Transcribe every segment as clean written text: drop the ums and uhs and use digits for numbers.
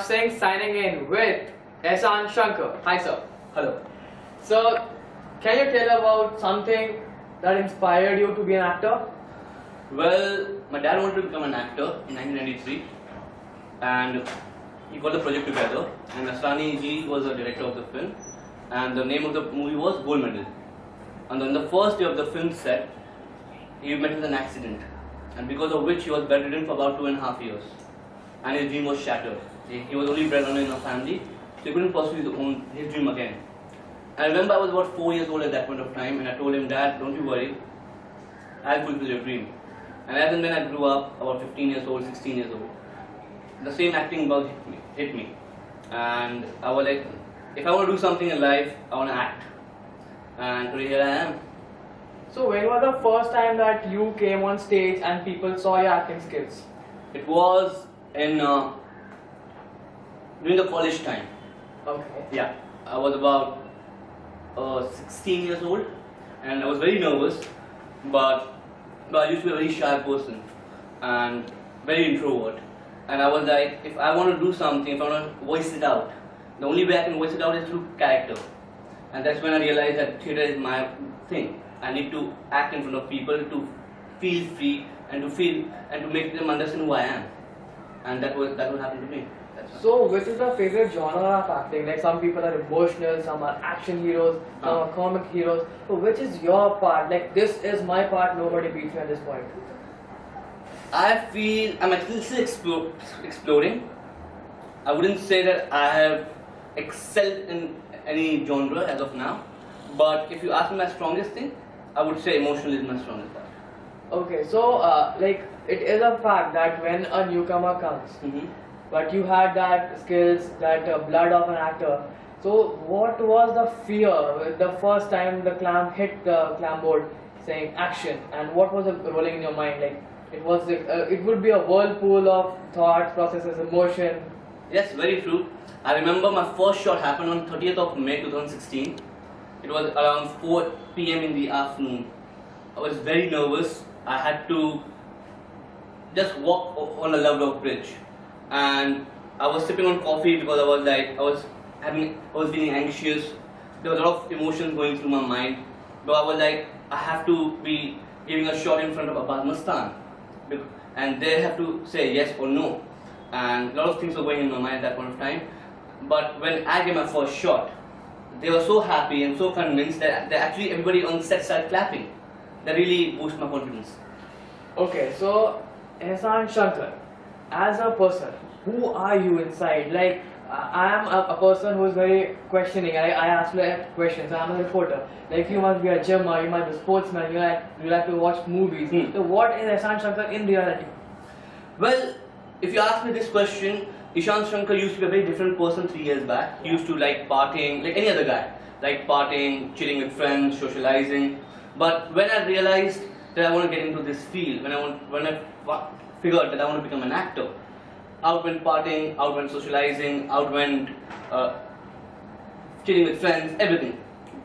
Singh signing in with Eshan Shankar. Hi sir. Hello. So, can you tell about something that inspired you to be an actor? Well, my dad wanted to become an actor in 1993 and he got the project together and Asrani ji was the director of the film and the name of the movie was Gold Medal. And on the first day of the film set, he met with an accident and because of which he was bedridden for about 2.5 years and his dream was shattered. He was only breadwinner in our family, so he couldn't pursue his dream again. I remember I was about 4 years old at that point of time and I told him, Dad, don't you worry, I'll fulfill your dream. And as and when I grew up, about 15 years old, 16 years old, the same acting bug hit me. And I was like, if I want to do something in life, I want to act. And today here I am. So, when was the first time that you came on stage and people saw your acting skills? It was in during the college time. Okay. Yeah, I was about 16 years old and I was very nervous, but I used to be a very shy person and very introvert. And I was like, if I want to do something, if I want to voice it out, the only way I can voice it out is through character. And that's when I realized that theatre is my thing. I need to act in front of people to feel free and to make them understand who I am. And that would happen to me. So, which is your favorite genre of acting? Like some people are emotional, some are action heroes, some are comic heroes. So, which is your part? Like, this is my part, nobody beats me at this point. I feel I'm actually still exploring. I wouldn't say that I have excelled in any genre as of now, but if you ask me my strongest thing, I would say emotional is my strongest part. Okay, so like it is a fact that when a newcomer comes, but you had that skills, that blood of an actor. So what was the fear the first time the clam hit the clam board saying action, and what was rolling in your mind? Like it would be a whirlpool of thoughts, processes, emotion. Yes, very true. I remember my first shot happened on 30th of May 2016. It was around 4 p.m. in the afternoon. I was very nervous. I had to just walk on a Lovelock Bridge, and I was sipping on coffee because I was feeling anxious. There was a lot of emotions going through my mind. But I was like, I have to be giving a shot in front of Abbas Mustan, and they have to say yes or no. And a lot of things were going in my mind at that point of time. But when I gave my first shot, they were so happy and so convinced that actually everybody on set started clapping. That really boosted my confidence. Okay, so Eshan Shankar, as a person, who are you inside? Like, I am a person who is very questioning. I ask like questions. I am a reporter. Like, you must be a gymmer, you must be a sportsman, you like to watch movies. So, what is Eshan Shankar in reality? Well, if you ask me this question, Eshan Shankar used to be a very different person 3 years back. He used to like partying, like any other guy, like partying, chilling with friends, socializing. But when I realized that I want to get into this field, when I figured that I want to become an actor, out went partying, out went socializing, out went chilling with friends, everything.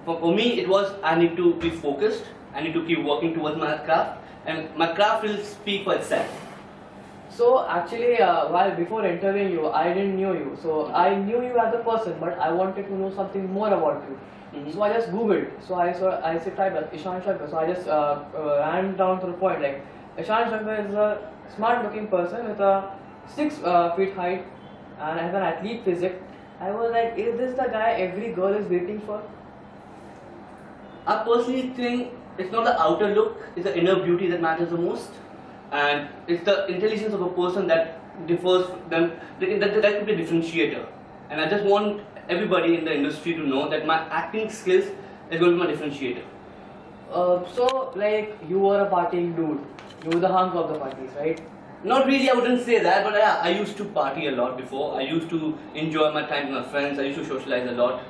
For me, it was I need to be focused, I need to keep working towards my craft, and my craft will speak for itself. So actually, while before interviewing you, I didn't know you. So I knew you as a person, but I wanted to know something more about you. So I just googled. So I said type Eshan Shankar. So I just ran down to the point. Like Eshan Shankar is a smart-looking person with a 6 feet height and has an athlete physique. I was like, is this the guy every girl is waiting for? I personally think it's not the outer look; it's the inner beauty that matters the most. And it's the intelligence of a person that differs them. That could be a differentiator. And I just want everybody in the industry to know that my acting skills is going to be my differentiator. So like you were a partying dude. You were the hunk of the parties, right? Not really, I wouldn't say that, but I used to party a lot before. I used to enjoy my time with my friends. I used to socialize a lot.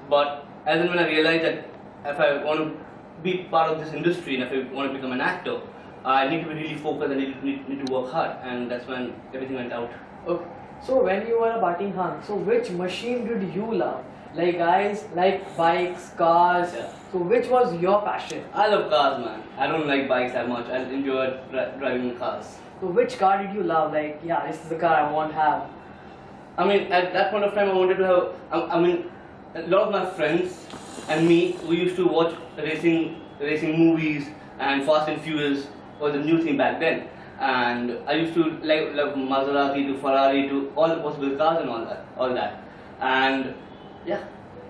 But as and when I realized that if I want to be part of this industry and if I want to become an actor, I need to be really focused, I need to work hard, and that's when everything went out. Okay. So when you were a partying hunk, so which machine did you love? Like guys like bikes, cars. Yeah. So which was your passion? I love cars, man. I don't like bikes that much. I enjoy driving cars. So which car did you love? Like, yeah, this is the car I want to have. I mean, at that point of time, I wanted to have. I mean, a lot of my friends and me, we used to watch racing movies, and Fast and Furious was a new thing back then. And I used to like love Maserati to Ferrari to all the possible cars and all that. And yeah,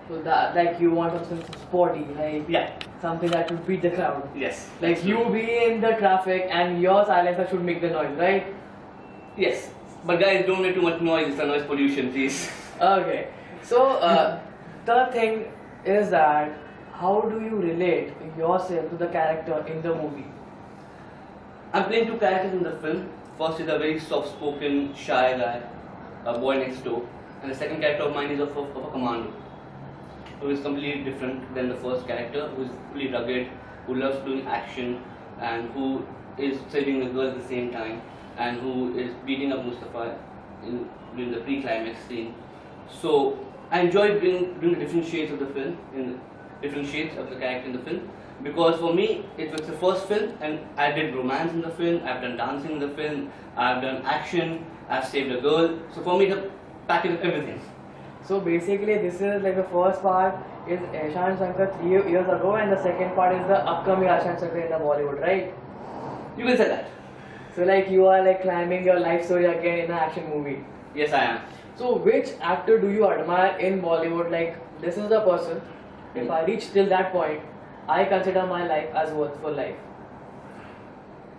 So that like you want something sporty, like yeah, something that will beat the crowd. yes, Like you be in the traffic and your silencer should make the noise, right? yes. But guys, don't make too much noise. It's a noise pollution, please. Okay. So the thing is that how do you relate yourself to the character in the movie? I'm playing two characters in the film. First is a very soft-spoken, shy guy, a boy next door, and the second character of mine is of a commando, who is completely different than the first character, who is fully rugged, who loves doing action, and who is saving a girl at the same time, and who is beating up Mustafa during the pre-climax scene. So I enjoyed doing the different shades of the film, in different shades of the character in the film, because for me it was the first film, and I did romance in the film, I've done dancing in the film, I've done action, I've saved a girl. So for me, it's a package of everything. So basically, this is like the first part is Eshan Shankar 3 years ago, and the second part is the upcoming Eshan Shankar in the Bollywood, right? You can say that. So like you are like climbing your life story again in an action movie. Yes, I am. So which actor do you admire in Bollywood? Like this is the person. If I reach till that point, I consider my life as worthful life.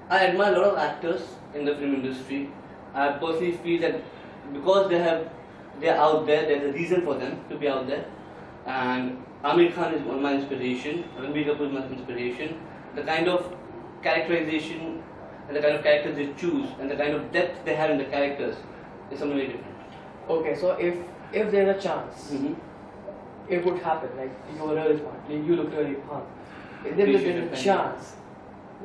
I admire a lot of actors in the film industry. I personally feel that because they're out there, there's a reason for them to be out there. And Amir Khan is one of my inspiration, Ranbir Kapoor is my inspiration. The kind of characterization and the kind of characters they choose and the kind of depth they have in the characters is something very different. Okay, so if there's a chance, it would happen. Like you're really smart, like, you look really fun. If there Appreciate is it, a thank chance,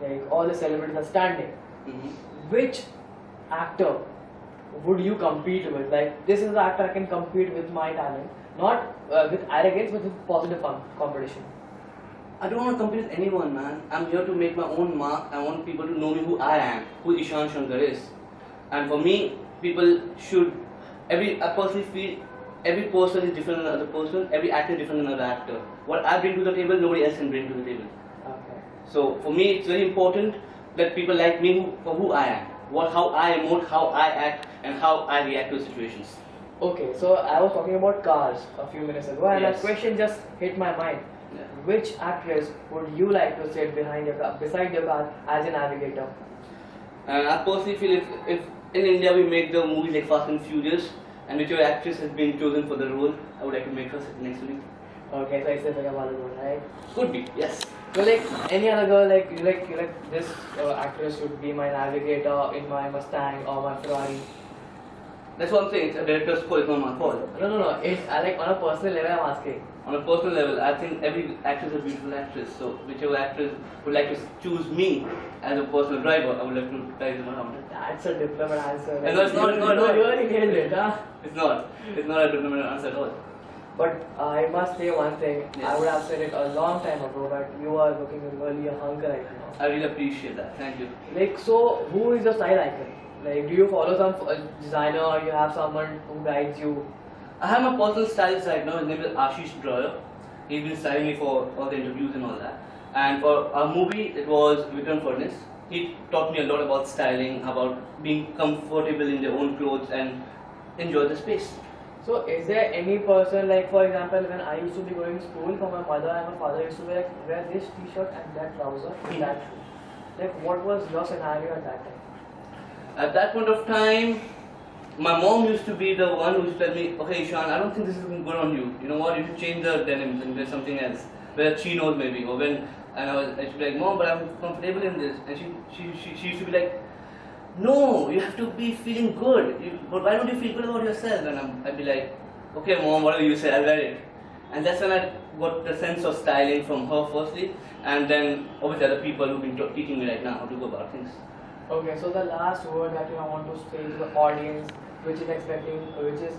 like all the celebrities are standing, which actor would you compete with? Like this is the actor I can compete with my talent, not with arrogance, but with positive competition. I don't want to compete with anyone, man. I'm here to make my own mark. I want people to know me who I am, who Eshan Shankar is. And for me, people should, I personally feel every person is different than another person, every actor is different than another actor. What I bring to the table, nobody else can bring to the table. Okay. So for me, it's very important that people like me for who I am, how I emote, how I act, and how I react to situations. Okay, so I was talking about cars a few minutes ago, and Yes. that question just hit my mind. Yeah. Which actress would you like to sit beside your car as a navigator? And I personally feel if in India we make the movies like Fast and Furious, and whichever actress has been chosen for the role, I would like to make her sit next to me. Okay, so it's like a Bollywood, right? Could be, yes. So like any other girl, like you like this actress should be my navigator in my Mustang or my Ferrari. That's what I'm saying. It's a director's call. It's not my fault. No. It's like on a personal level, I'm asking. On a personal level, I think every actress is a beautiful actress. So whichever actress would like to choose me as a personal driver, I would like to drive them around. That's a diplomat answer. No, it's not. You really nailed it, huh? It's not. It's not a diplomatic answer at all. But I must say one thing. Yes. I would have said it a long time ago, but you are looking really a hunk right now. I really appreciate that. Thank you. Like, so who is your style icon? Like, do you follow some designer or you have someone who guides you? I have my personal stylist right now. His name is Ashish Drawer. He's been styling me for all the interviews and all that. And for our movie, it was Vikram Furnace. He taught me a lot about styling, about being comfortable in their own clothes and enjoy the space. So, is there any person, like for example, when I used to be going to school, for my mother and my father used to be like, wear this t-shirt and that trouser and that shoe. Like, what was your scenario at that time? At that point of time, my mom used to be the one who used to tell me, okay, Ishan, I don't think this is good on you. You know what? You should change the denims and wear something else. Wear chinos maybe. Or when, and I should be like, Mom, but I'm comfortable in this. And she used to be like, no, you have to be feeling good. But why don't you feel good about yourself? And I'd be like, okay, Mom, whatever you say, I'll wear it. And that's when I got the sense of styling from her firstly, and then obviously other people who've been teaching me right now how to go about things. Okay, so the last word that I want to say to the audience, which is expecting, which is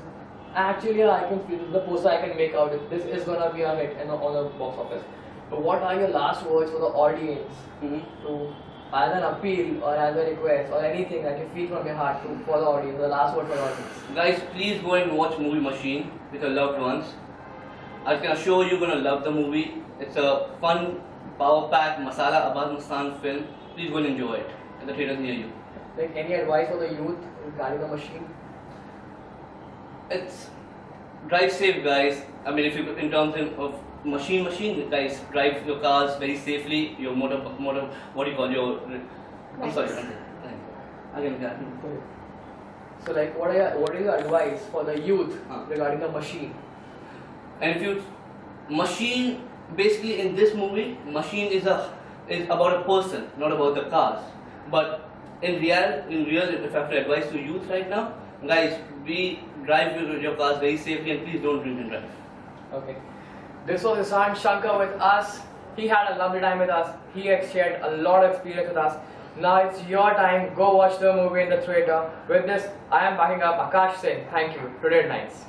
actually I can feel the poster I can make out. This is gonna be a hit on the box office. But what are your last words for the audience to as an appeal or as a request or anything that you feel from your heart to for the audience, the last word for the audience. Guys, please go and watch Movie Machine with your loved ones. I can assure you're gonna love the movie. It's a fun, power-packed, masala Abbas Mustan film. Please go and enjoy it at the theaters near you. Like any advice for the youth regarding the machine? It's drive safe, guys. I mean, if you in terms of machine, guys, drive your cars very safely. Your motor, what do you call your? I'm sorry. Again. So like, what is your advice for the youth Huh. regarding the machine? And if you machine, basically in this movie, machine is about a person, not about the cars. But in real, if I have to advise to youth right now, guys, drive your cars very safely and please don't drink and drive. Okay. This was Eshan Shankar with us. He had a lovely time with us. He has shared a lot of experience with us. Now it's your time. Go watch the movie in the theater. With this, I am backing up Akash Singh. Thank you. Today nights.